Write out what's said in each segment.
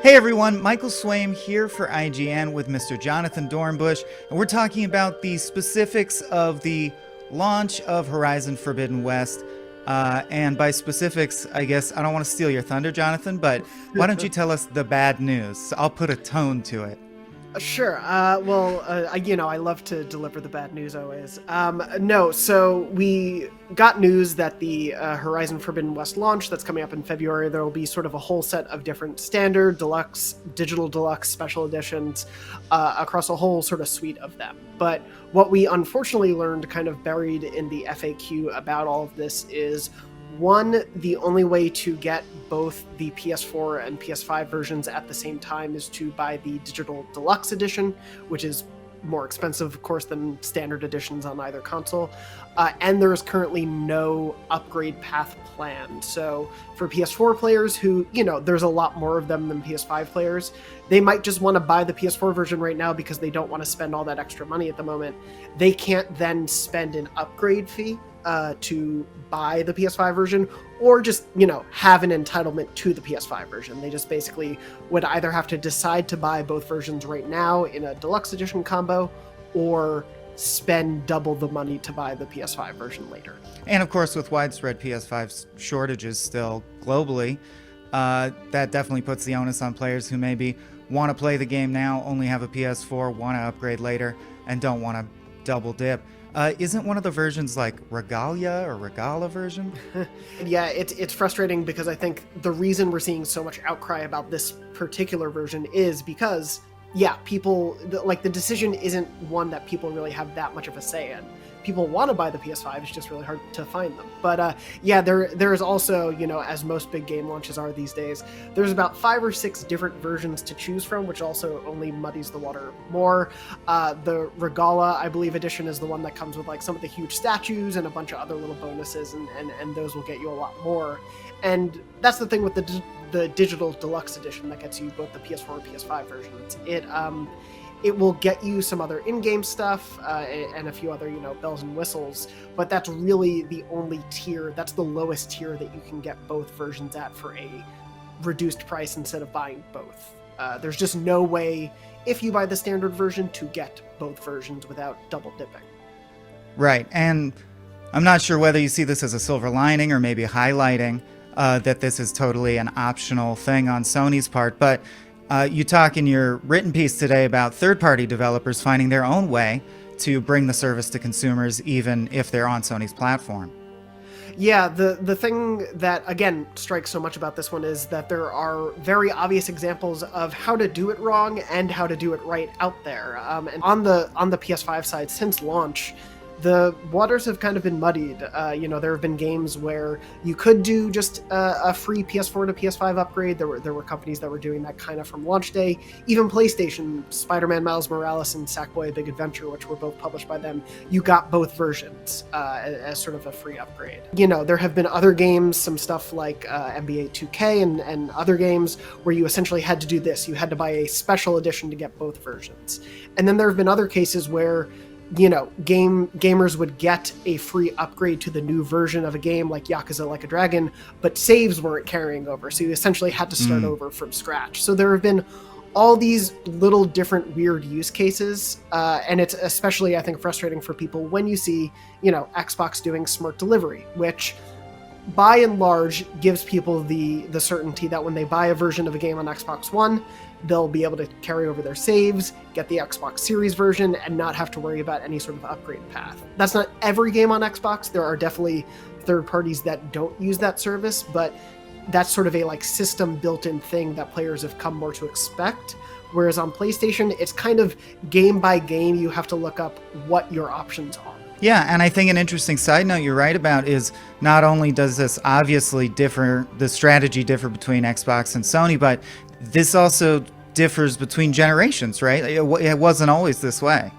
Hey everyone, Michael Swaim here for IGN with Mr. Jonathan Dornbush, and we're talking about the specifics of the launch of Horizon Forbidden West. And by specifics, I guess I don't want to steal your thunder, Jonathan, but why don't you tell us the bad news? I'll put a tone to it. Sure. I love to deliver the bad news always. No, so we got news that the Horizon Forbidden West launch that's coming up in February, there will be sort of a whole set of different standard, deluxe, digital deluxe, special editions across a whole sort of suite of them. But what we unfortunately learned kind of buried in the FAQ about all of this is one, the only way to get both the PS4 and PS5 versions at the same time is to buy the digital deluxe edition, which is more expensive, of course, than standard editions on either console. And there is currently no upgrade path planned. So for PS4 players who, there's a lot more of them than PS5 players, they might just want to buy the PS4 version right now because they don't want to spend all that extra money at the moment. They can't then spend an upgrade fee to buy the PS5 version, or just, have an entitlement to the PS5 version. They just basically would either have to decide to buy both versions right now in a deluxe edition combo, or spend double the money to buy the PS5 version later. And of course, with widespread PS5 shortages still globally, that definitely puts the onus on players who maybe want to play the game now, only have a PS4, want to upgrade later, and don't want to double dip. Isn't one of the versions like Regalla version? Yeah, it's frustrating because I think the reason we're seeing so much outcry about this particular version is because, people, the decision isn't one that people really have that much of a say in. People want to buy the PS5, it's just really hard to find them. But there is also, as most big game launches are these days, there's about 5 or 6 different versions to choose from, which also only muddies the water more. The Regalla, I believe, edition is the one that comes with like some of the huge statues and a bunch of other little bonuses, and those will get you a lot more. And that's the thing with the digital deluxe edition that gets you both the PS4 and PS5 versions. It will get you some other in-game stuff and a few other, bells and whistles, but that's really the only tier, that's the lowest tier that you can get both versions at for a reduced price instead of buying both. There's just no way, if you buy the standard version, to get both versions without double dipping. Right, and I'm not sure whether you see this as a silver lining or maybe highlighting that this is totally an optional thing on Sony's part, but you talk in your written piece today about third-party developers finding their own way to bring the service to consumers, even if they're on Sony's platform. Yeah, the thing that, again, strikes so much about this one is that there are very obvious examples of how to do it wrong and how to do it right out there. And on the PS5 side, since launch, the waters have kind of been muddied. There have been games where you could do just a free PS4 to PS5 upgrade. There were companies that were doing that kind of from launch day. Even PlayStation, Spider-Man Miles Morales and Sackboy: A Big Adventure, which were both published by them, you got both versions as sort of a free upgrade. There have been other games, some stuff like NBA 2K and other games, where you essentially had to do this. You had to buy a special edition to get both versions. And then there have been other cases where gamers would get a free upgrade to the new version of a game like Yakuza Like a Dragon, but saves weren't carrying over, so you essentially had to start over from scratch. So there have been all these little different weird use cases, and it's especially, I think, frustrating for people when you see, Xbox doing smart delivery, which by and large gives people the certainty that when they buy a version of a game on Xbox One, they'll be able to carry over their saves, get the Xbox Series version, and not have to worry about any sort of upgrade path. That's not every game on Xbox. There are definitely third parties that don't use that service, but that's sort of a system built-in thing that players have come more to expect. Whereas on PlayStation, it's kind of game by game, you have to look up what your options are. Yeah, and I think an interesting side note you're right about is not only does this obviously differ, the strategy differ between Xbox and Sony, but this also differs between generations, right? It wasn't always this way.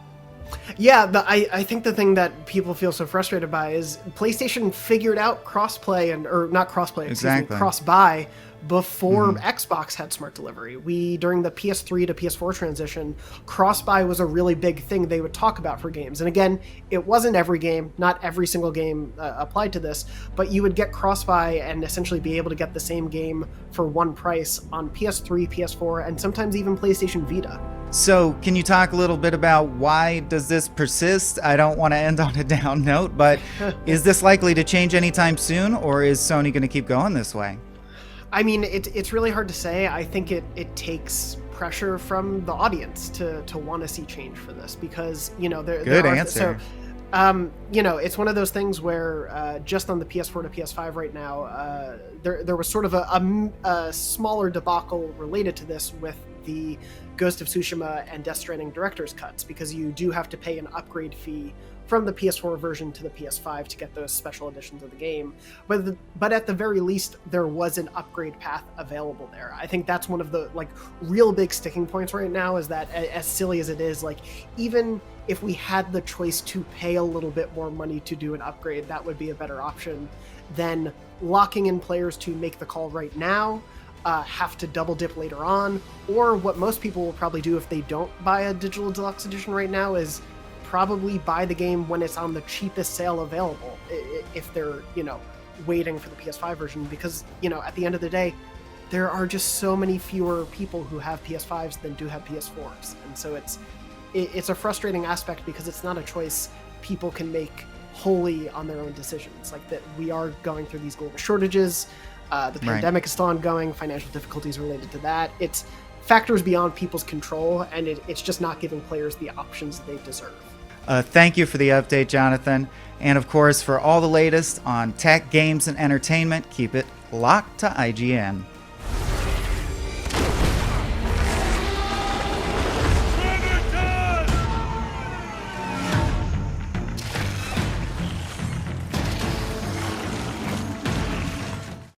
Yeah, I think the thing that people feel so frustrated by is PlayStation figured out crossplay or not crossplay, Exactly. cross-buy before Xbox had smart delivery. During the PS3 to PS4 transition, cross-buy was a really big thing they would talk about for games. And again, it wasn't every game, not every single game applied to this, but you would get cross-buy and essentially be able to get the same game for one price on PS3, PS4, and sometimes even PlayStation Vita. So, can you talk a little bit about why does this persist? I don't want to end on a down note, but is this likely to change anytime soon, or is Sony going to keep going this way? I mean, it's really hard to say. I think it takes pressure from the audience to want to see change for this because, Good answer. So, it's one of those things where just on the PS4 to PS5 right now, there was sort of a smaller debacle related to this with the Ghost of Tsushima and Death Stranding director's cuts, because you do have to pay an upgrade fee from the PS4 version to the PS5 to get those special editions of the game. But at the very least, there was an upgrade path available there. I think that's one of the real big sticking points right now, is that as silly as it is, even if we had the choice to pay a little bit more money to do an upgrade, that would be a better option than locking in players to make the call right now, have to double dip later on, or what most people will probably do if they don't buy a digital deluxe edition right now is probably buy the game when it's on the cheapest sale available, if they're waiting for the PS5 version, because at the end of the day, there are just so many fewer people who have PS5s than do have PS4s, and so it's a frustrating aspect because it's not a choice people can make wholly on their own decisions. That we are going through these global shortages. The pandemic is still ongoing, financial difficulties related to that. It's factors beyond people's control, and it's just not giving players the options they deserve. Thank you for the update, Jonathan. And of course, for all the latest on tech, games, and entertainment, keep it locked to IGN.